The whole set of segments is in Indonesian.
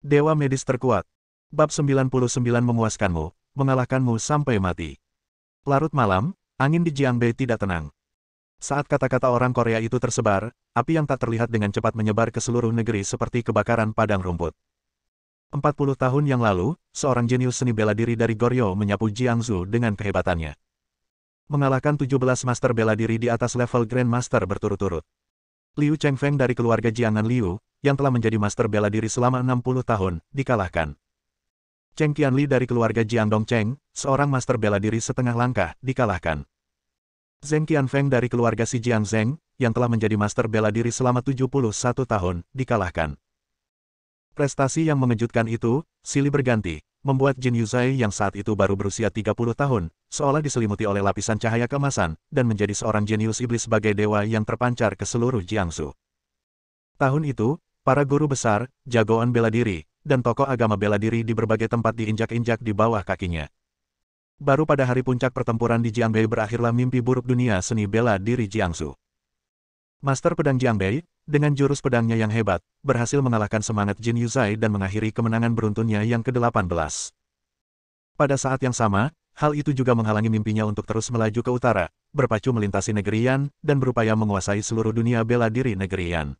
Dewa medis terkuat. Bab 99 memuaskanmu, mengalahkanmu sampai mati. Larut malam, angin di Jiangbei tidak tenang. Saat kata-kata orang Korea itu tersebar, api yang tak terlihat dengan cepat menyebar ke seluruh negeri seperti kebakaran padang rumput. 40 tahun yang lalu, seorang jenius seni bela diri dari Goryeo menyapu Jiangsu dengan kehebatannya. Mengalahkan 17 master bela diri di atas level Grandmaster berturut-turut. Liu Chengfeng dari keluarga Jiangan Liu, yang telah menjadi master bela diri selama 60 tahun, dikalahkan. Cheng Qianli dari keluarga Jiang Dongcheng, seorang master bela diri setengah langkah, dikalahkan. Zheng Qianfeng dari keluarga si Jiang Zheng, yang telah menjadi master bela diri selama 71 tahun, dikalahkan. Prestasi yang mengejutkan itu, silih berganti, membuat Jin Yuzai yang saat itu baru berusia 30 tahun, seolah diselimuti oleh lapisan cahaya keemasan, dan menjadi seorang jenius iblis sebagai dewa yang terpancar ke seluruh Jiangsu. Tahun itu, para guru besar, jagoan bela diri, dan tokoh agama bela diri di berbagai tempat diinjak-injak di bawah kakinya. Baru pada hari puncak pertempuran di Jiangbei berakhirlah mimpi buruk dunia seni bela diri Jiangsu. Master pedang Jiangbei, dengan jurus pedangnya yang hebat, berhasil mengalahkan semangat Jin Yuzai dan mengakhiri kemenangan beruntunnya yang ke-18. Pada saat yang sama, hal itu juga menghalangi mimpinya untuk terus melaju ke utara, berpacu melintasi negeri Yan, dan berupaya menguasai seluruh dunia bela diri negeri Yan.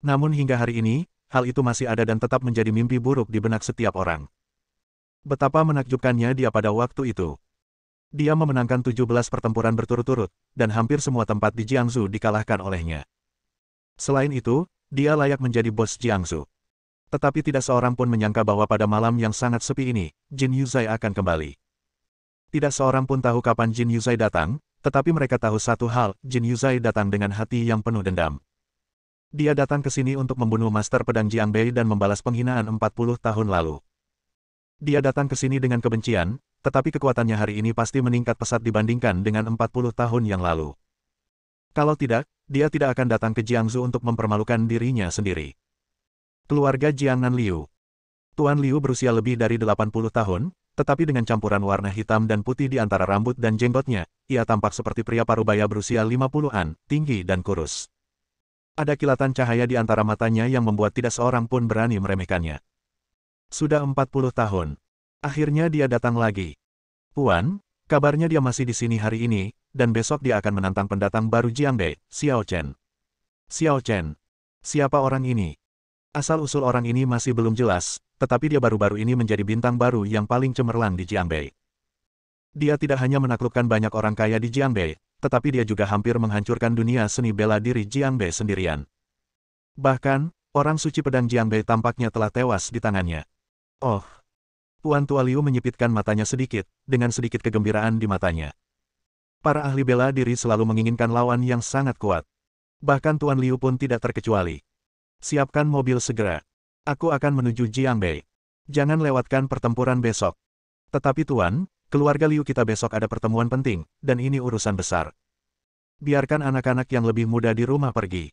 Namun hingga hari ini, hal itu masih ada dan tetap menjadi mimpi buruk di benak setiap orang. Betapa menakjubkannya dia pada waktu itu. Dia memenangkan 17 pertempuran berturut-turut, dan hampir semua tempat di Jiangsu dikalahkan olehnya. Selain itu, dia layak menjadi bos Jiangsu. Tetapi tidak seorang pun menyangka bahwa pada malam yang sangat sepi ini, Jin Yuzai akan kembali. Tidak seorang pun tahu kapan Jin Yuzai datang, tetapi mereka tahu satu hal, Jin Yuzai datang dengan hati yang penuh dendam. Dia datang ke sini untuk membunuh Master Pedang Jiangbei dan membalas penghinaan 40 tahun lalu. Dia datang ke sini dengan kebencian, tetapi kekuatannya hari ini pasti meningkat pesat dibandingkan dengan 40 tahun yang lalu. Kalau tidak, dia tidak akan datang ke Jiangsu untuk mempermalukan dirinya sendiri. Keluarga Jiangan Liu. Tuan Liu berusia lebih dari 80 tahun, tetapi dengan campuran warna hitam dan putih di antara rambut dan jenggotnya, ia tampak seperti pria parubaya berusia 50-an, tinggi dan kurus. Ada kilatan cahaya di antara matanya yang membuat tidak seorang pun berani meremehkannya. Sudah 40 tahun. Akhirnya dia datang lagi. Puan, kabarnya dia masih di sini hari ini, dan besok dia akan menantang pendatang baru Jiangbei, Xiao Chen. Xiao Chen. Siapa orang ini? Asal-usul orang ini masih belum jelas, tetapi dia baru-baru ini menjadi bintang baru yang paling cemerlang di Jiangbei. Dia tidak hanya menaklukkan banyak orang kaya di Jiangbei, tetapi dia juga hampir menghancurkan dunia seni bela diri Jiangbei sendirian. Bahkan, orang suci pedang Jiangbei tampaknya telah tewas di tangannya. Oh! Tuan Tua Liu menyipitkan matanya sedikit, dengan sedikit kegembiraan di matanya. Para ahli bela diri selalu menginginkan lawan yang sangat kuat. Bahkan Tuan Liu pun tidak terkecuali. Siapkan mobil segera. Aku akan menuju Jiangbei. Jangan lewatkan pertempuran besok. Tetapi Tuan, keluarga Liu kita besok ada pertemuan penting, dan ini urusan besar. Biarkan anak-anak yang lebih muda di rumah pergi.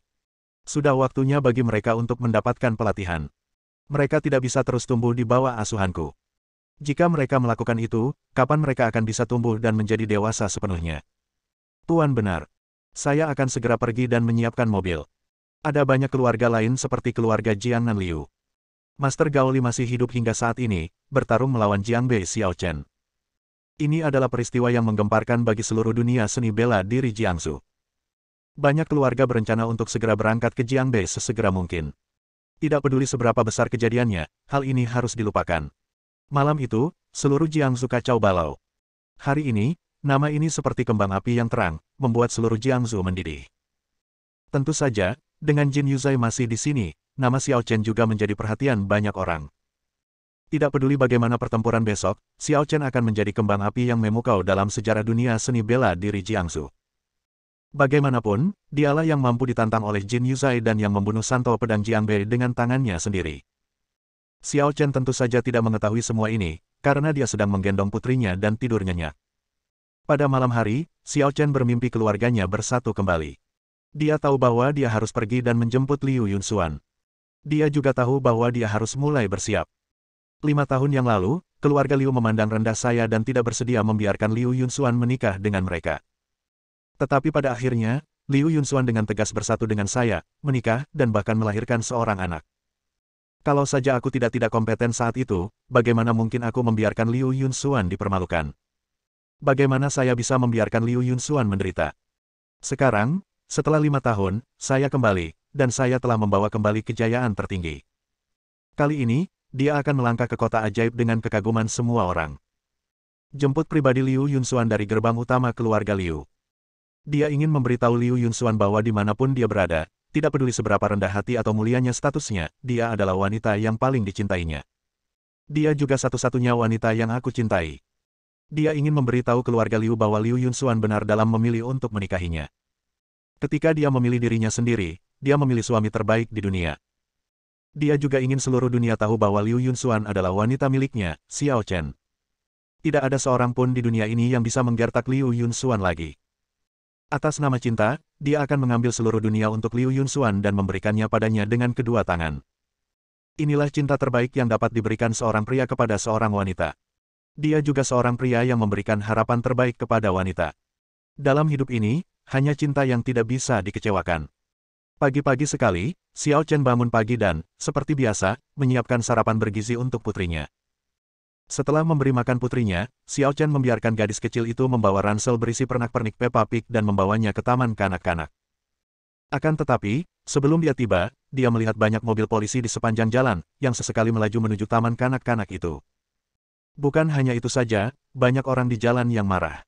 Sudah waktunya bagi mereka untuk mendapatkan pelatihan. Mereka tidak bisa terus tumbuh di bawah asuhanku. Jika mereka melakukan itu, kapan mereka akan bisa tumbuh dan menjadi dewasa sepenuhnya? Tuan benar. Saya akan segera pergi dan menyiapkan mobil. Ada banyak keluarga lain seperti keluarga Jiangan Liu. Master Gao Li masih hidup hingga saat ini, bertarung melawan Jiangbei Xiao Chen. Ini adalah peristiwa yang menggemparkan bagi seluruh dunia seni bela diri Jiangsu. Banyak keluarga berencana untuk segera berangkat ke Jiangbei sesegera mungkin. Tidak peduli seberapa besar kejadiannya, hal ini harus dilupakan. Malam itu, seluruh Jiangsu kacau balau. Hari ini, nama ini seperti kembang api yang terang, membuat seluruh Jiangsu mendidih. Tentu saja, dengan Jin Yuzai masih di sini, nama Xiao Chen juga menjadi perhatian banyak orang. Tidak peduli bagaimana pertempuran besok, Xiao Chen akan menjadi kembang api yang memukau dalam sejarah dunia seni bela diri Jiangsu. Bagaimanapun, dialah yang mampu ditantang oleh Jin Yuzai dan yang membunuh Santo Pedang Jiangbei dengan tangannya sendiri. Xiao Chen tentu saja tidak mengetahui semua ini, karena dia sedang menggendong putrinya dan tidur nyenyak. Pada malam hari, Xiao Chen bermimpi keluarganya bersatu kembali. Dia tahu bahwa dia harus pergi dan menjemput Liu Yunxuan. Dia juga tahu bahwa dia harus mulai bersiap. 5 tahun yang lalu, keluarga Liu memandang rendah saya dan tidak bersedia membiarkan Liu Yunxuan menikah dengan mereka. Tetapi pada akhirnya, Liu Yunxuan dengan tegas bersatu dengan saya, menikah, dan bahkan melahirkan seorang anak. Kalau saja aku tidak kompeten saat itu, bagaimana mungkin aku membiarkan Liu Yunxuan dipermalukan? Bagaimana saya bisa membiarkan Liu Yunxuan menderita? Sekarang, setelah 5 tahun, saya kembali, dan saya telah membawa kembali kejayaan tertinggi. Kali ini, dia akan melangkah ke kota ajaib dengan kekaguman semua orang. Jemput pribadi Liu Yunxuan dari gerbang utama keluarga Liu. Dia ingin memberitahu Liu Yunxuan bahwa dimanapun dia berada, tidak peduli seberapa rendah hati atau mulianya statusnya, dia adalah wanita yang paling dicintainya. Dia juga satu-satunya wanita yang aku cintai. Dia ingin memberitahu keluarga Liu bahwa Liu Yunxuan benar dalam memilih untuk menikahinya. Ketika dia memilih dirinya sendiri, dia memilih suami terbaik di dunia. Dia juga ingin seluruh dunia tahu bahwa Liu Yunxuan adalah wanita miliknya, Xiao Chen. Tidak ada seorang pun di dunia ini yang bisa menggertak Liu Yunxuan lagi. Atas nama cinta, dia akan mengambil seluruh dunia untuk Liu Yunxuan dan memberikannya padanya dengan kedua tangan. Inilah cinta terbaik yang dapat diberikan seorang pria kepada seorang wanita. Dia juga seorang pria yang memberikan harapan terbaik kepada wanita. Dalam hidup ini, hanya cinta yang tidak bisa dikecewakan. Pagi-pagi sekali, Xiao Chen bangun pagi dan, seperti biasa, menyiapkan sarapan bergizi untuk putrinya. Setelah memberi makan putrinya, Xiao Chen membiarkan gadis kecil itu membawa ransel berisi pernak-pernik Peppa Pig dan membawanya ke taman kanak-kanak. Akan tetapi, sebelum dia tiba, dia melihat banyak mobil polisi di sepanjang jalan, yang sesekali melaju menuju taman kanak-kanak itu. Bukan hanya itu saja, banyak orang di jalan yang marah.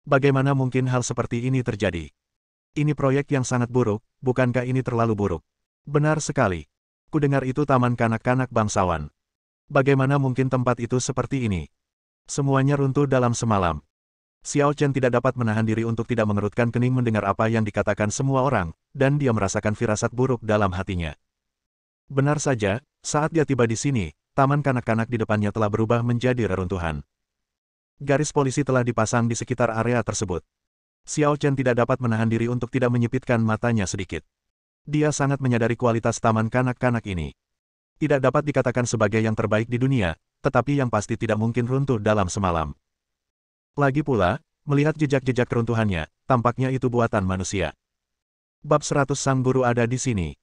Bagaimana mungkin hal seperti ini terjadi? Ini proyek yang sangat buruk, bukankah ini terlalu buruk? Benar sekali. Kudengar itu taman kanak-kanak bangsawan. Bagaimana mungkin tempat itu seperti ini? Semuanya runtuh dalam semalam. Xiao Chen tidak dapat menahan diri untuk tidak mengerutkan kening mendengar apa yang dikatakan semua orang, dan dia merasakan firasat buruk dalam hatinya. Benar saja, saat dia tiba di sini, taman kanak-kanak di depannya telah berubah menjadi reruntuhan. Garis polisi telah dipasang di sekitar area tersebut. Xiao Chen tidak dapat menahan diri untuk tidak menyipitkan matanya sedikit. Dia sangat menyadari kualitas taman kanak-kanak ini. Tidak dapat dikatakan sebagai yang terbaik di dunia, tetapi yang pasti tidak mungkin runtuh dalam semalam. Lagi pula, melihat jejak-jejak keruntuhannya, tampaknya itu buatan manusia. Bab 100 Sang Guru ada di sini.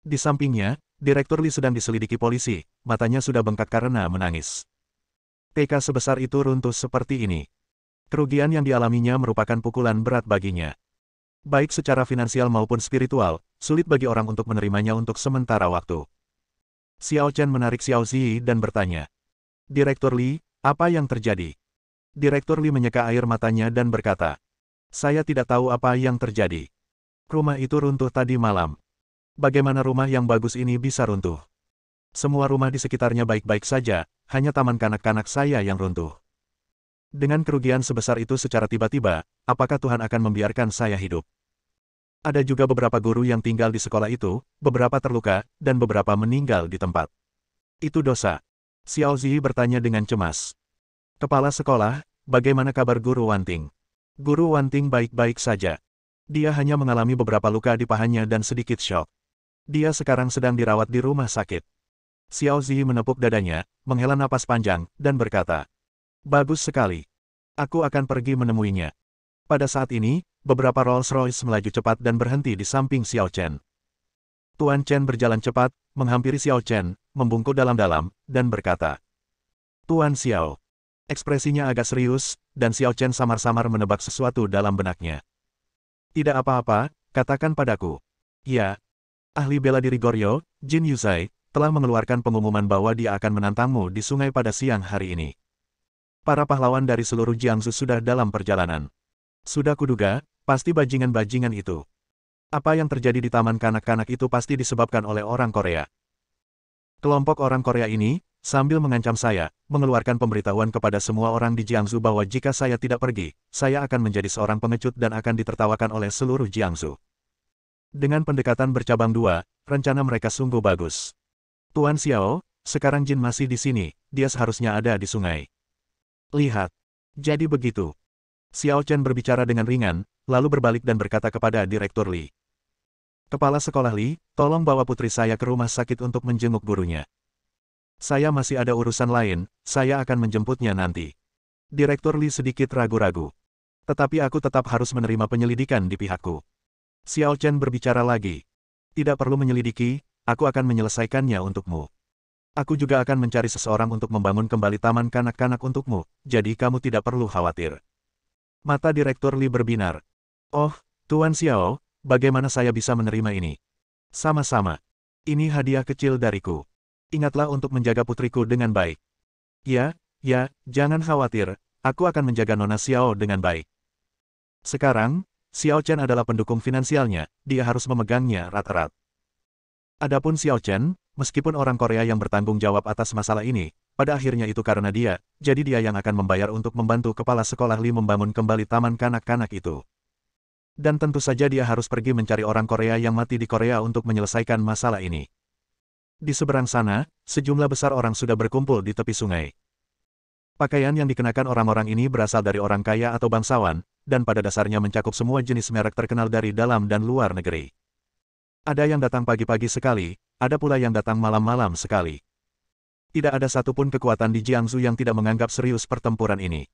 Di sampingnya, Direktur Li sedang diselidiki polisi, matanya sudah bengkak karena menangis. TK sebesar itu runtuh seperti ini. Kerugian yang dialaminya merupakan pukulan berat baginya. Baik secara finansial maupun spiritual, sulit bagi orang untuk menerimanya untuk sementara waktu. Xiao Chen menarik Xiao Zi dan bertanya. Direktur Li, apa yang terjadi? Direktur Li menyeka air matanya dan berkata. Saya tidak tahu apa yang terjadi. Rumah itu runtuh tadi malam. Bagaimana rumah yang bagus ini bisa runtuh? Semua rumah di sekitarnya baik-baik saja, hanya taman kanak-kanak saya yang runtuh. Dengan kerugian sebesar itu secara tiba-tiba, apakah Tuhan akan membiarkan saya hidup? Ada juga beberapa guru yang tinggal di sekolah itu, beberapa terluka, dan beberapa meninggal di tempat. Itu dosa. Xiao Zi bertanya dengan cemas. Kepala sekolah, bagaimana kabar Guru Wanting? Guru Wanting baik-baik saja. Dia hanya mengalami beberapa luka di pahanya dan sedikit syok. Dia sekarang sedang dirawat di rumah sakit. Xiao Zi menepuk dadanya, menghela napas panjang, dan berkata. Bagus sekali. Aku akan pergi menemuinya. Pada saat ini, beberapa Rolls-Royce melaju cepat dan berhenti di samping Xiao Chen. Tuan Chen berjalan cepat, menghampiri Xiao Chen, membungkuk dalam-dalam, dan berkata. Tuan Xiao. Ekspresinya agak serius, dan Xiao Chen samar-samar menebak sesuatu dalam benaknya. Tidak apa-apa, katakan padaku. Ya. Ahli bela diri Goryo, Jin Yuzai, telah mengeluarkan pengumuman bahwa dia akan menantangmu di sungai pada siang hari ini. Para pahlawan dari seluruh Jiangsu sudah dalam perjalanan. Sudah kuduga, pasti bajingan-bajingan itu. Apa yang terjadi di taman kanak-kanak itu pasti disebabkan oleh orang Korea. Kelompok orang Korea ini, sambil mengancam saya, mengeluarkan pemberitahuan kepada semua orang di Jiangsu bahwa jika saya tidak pergi, saya akan menjadi seorang pengecut dan akan ditertawakan oleh seluruh Jiangsu. Dengan pendekatan bercabang dua, rencana mereka sungguh bagus. Tuan Xiao, sekarang Jin masih di sini, dia seharusnya ada di sungai. Lihat. Jadi begitu. Xiao Chen berbicara dengan ringan, lalu berbalik dan berkata kepada Direktur Li. Kepala sekolah Li, tolong bawa putri saya ke rumah sakit untuk menjenguk gurunya. Saya masih ada urusan lain, saya akan menjemputnya nanti. Direktur Li sedikit ragu-ragu. Tetapi aku tetap harus menerima penyelidikan di pihakku. Xiao Chen berbicara lagi. Tidak perlu menyelidiki, aku akan menyelesaikannya untukmu. Aku juga akan mencari seseorang untuk membangun kembali taman kanak-kanak untukmu, jadi kamu tidak perlu khawatir. Mata Direktur Li berbinar. Oh, Tuan Xiao, bagaimana saya bisa menerima ini? Sama-sama. Ini hadiah kecil dariku. Ingatlah untuk menjaga putriku dengan baik. Ya, jangan khawatir, aku akan menjaga Nona Xiao dengan baik. Sekarang, Xiao Chen adalah pendukung finansialnya, dia harus memegangnya erat-erat. Adapun Xiao Chen, meskipun orang Korea yang bertanggung jawab atas masalah ini, pada akhirnya itu karena dia, jadi dia yang akan membayar untuk membantu kepala sekolah Li membangun kembali taman kanak-kanak itu. Dan tentu saja dia harus pergi mencari orang Korea yang mati di Korea untuk menyelesaikan masalah ini. Di seberang sana, sejumlah besar orang sudah berkumpul di tepi sungai. Pakaian yang dikenakan orang-orang ini berasal dari orang kaya atau bangsawan, dan pada dasarnya mencakup semua jenis merek terkenal dari dalam dan luar negeri. Ada yang datang pagi-pagi sekali, ada pula yang datang malam-malam sekali. Tidak ada satupun kekuatan di Jiangsu yang tidak menganggap serius pertempuran ini.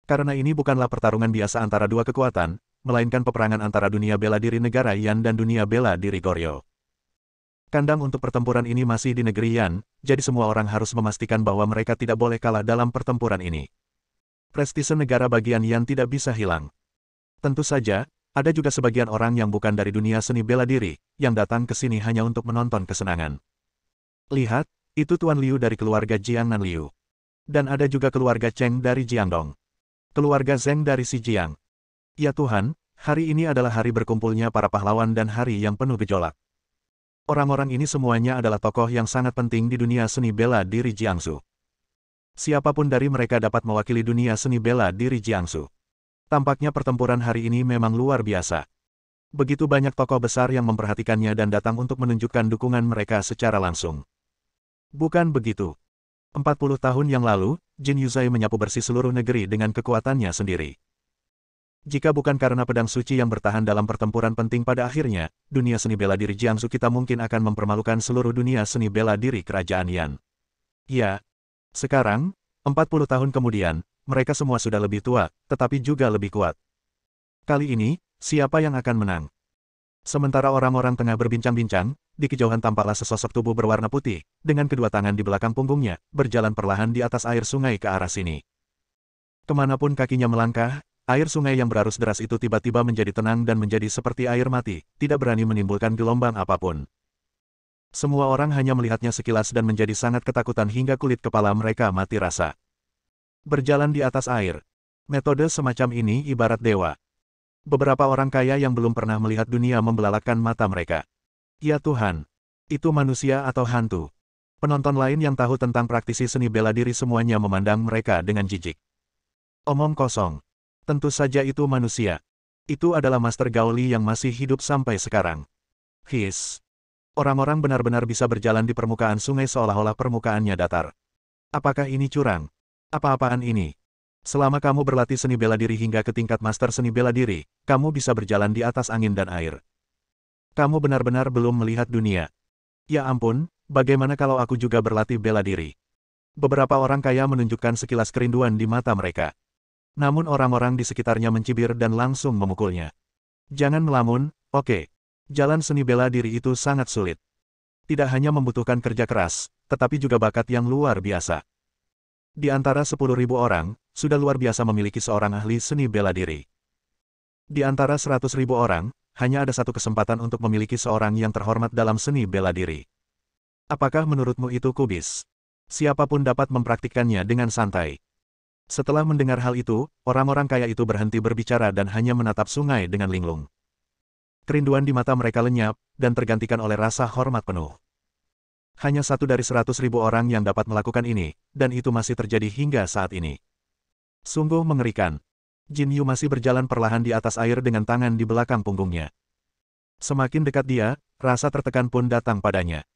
Karena ini bukanlah pertarungan biasa antara dua kekuatan, melainkan peperangan antara dunia bela diri negara Yan dan dunia bela diri Goryeo. Kandang untuk pertempuran ini masih di negeri Yan, jadi semua orang harus memastikan bahwa mereka tidak boleh kalah dalam pertempuran ini. Prestise negara bagian Yan tidak bisa hilang. Tentu saja, ada juga sebagian orang yang bukan dari dunia seni bela diri, yang datang ke sini hanya untuk menonton kesenangan. Lihat, itu Tuan Liu dari keluarga Jiangnan Liu. Dan ada juga keluarga Cheng dari Jiangdong. Keluarga Zheng dari Xinjiang. Ya Tuhan, hari ini adalah hari berkumpulnya para pahlawan dan hari yang penuh gejolak. Orang-orang ini semuanya adalah tokoh yang sangat penting di dunia seni bela diri Jiangsu. Siapapun dari mereka dapat mewakili dunia seni bela diri Jiangsu. Tampaknya pertempuran hari ini memang luar biasa. Begitu banyak tokoh besar yang memperhatikannya dan datang untuk menunjukkan dukungan mereka secara langsung. Bukan begitu. 40 tahun yang lalu, Jin Yuzai menyapu bersih seluruh negeri dengan kekuatannya sendiri. Jika bukan karena pedang suci yang bertahan dalam pertempuran penting pada akhirnya, dunia seni bela diri Jiangsu kita mungkin akan mempermalukan seluruh dunia seni bela diri kerajaan Yan. Ya, sekarang, 40 tahun kemudian, mereka semua sudah lebih tua, tetapi juga lebih kuat. Kali ini, siapa yang akan menang? Sementara orang-orang tengah berbincang-bincang, di kejauhan tampaklah sesosok tubuh berwarna putih, dengan kedua tangan di belakang punggungnya, berjalan perlahan di atas air sungai ke arah sini. Kemanapun kakinya melangkah, air sungai yang berarus deras itu tiba-tiba menjadi tenang dan menjadi seperti air mati, tidak berani menimbulkan gelombang apapun. Semua orang hanya melihatnya sekilas dan menjadi sangat ketakutan hingga kulit kepala mereka mati rasa. Berjalan di atas air. Metode semacam ini ibarat dewa. Beberapa orang kaya yang belum pernah melihat dunia membelalakan mata mereka. Ya Tuhan, itu manusia atau hantu? Penonton lain yang tahu tentang praktisi seni bela diri semuanya memandang mereka dengan jijik. Omong kosong. Tentu saja itu manusia. Itu adalah Master Gaoli yang masih hidup sampai sekarang. His. Orang-orang benar-benar bisa berjalan di permukaan sungai seolah-olah permukaannya datar. Apakah ini curang? Apa-apaan ini? Selama kamu berlatih seni bela diri hingga ke tingkat master seni bela diri, kamu bisa berjalan di atas angin dan air. Kamu benar-benar belum melihat dunia. Ya ampun, bagaimana kalau aku juga berlatih bela diri? Beberapa orang kaya menunjukkan sekilas kerinduan di mata mereka. Namun orang-orang di sekitarnya mencibir dan langsung memukulnya. Jangan melamun, oke. Jalan seni bela diri itu sangat sulit. Tidak hanya membutuhkan kerja keras, tetapi juga bakat yang luar biasa. Di antara 10.000 orang, sudah luar biasa memiliki seorang ahli seni bela diri. Di antara 100.000 orang, hanya ada satu kesempatan untuk memiliki seorang yang terhormat dalam seni bela diri. Apakah menurutmu itu kubis? Siapapun dapat mempraktikkannya dengan santai. Setelah mendengar hal itu, orang-orang kaya itu berhenti berbicara dan hanya menatap sungai dengan linglung. Kerinduan di mata mereka lenyap, dan tergantikan oleh rasa hormat penuh. Hanya satu dari 100.000 orang yang dapat melakukan ini, dan itu masih terjadi hingga saat ini. Sungguh mengerikan. Jin Yu masih berjalan perlahan di atas air dengan tangan di belakang punggungnya. Semakin dekat dia, rasa tertekan pun datang padanya.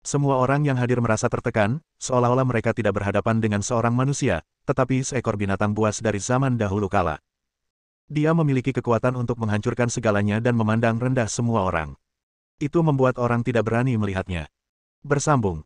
Semua orang yang hadir merasa tertekan, seolah-olah mereka tidak berhadapan dengan seorang manusia, tetapi seekor binatang buas dari zaman dahulu kala. Dia memiliki kekuatan untuk menghancurkan segalanya dan memandang rendah semua orang. Itu membuat orang tidak berani melihatnya. Bersambung.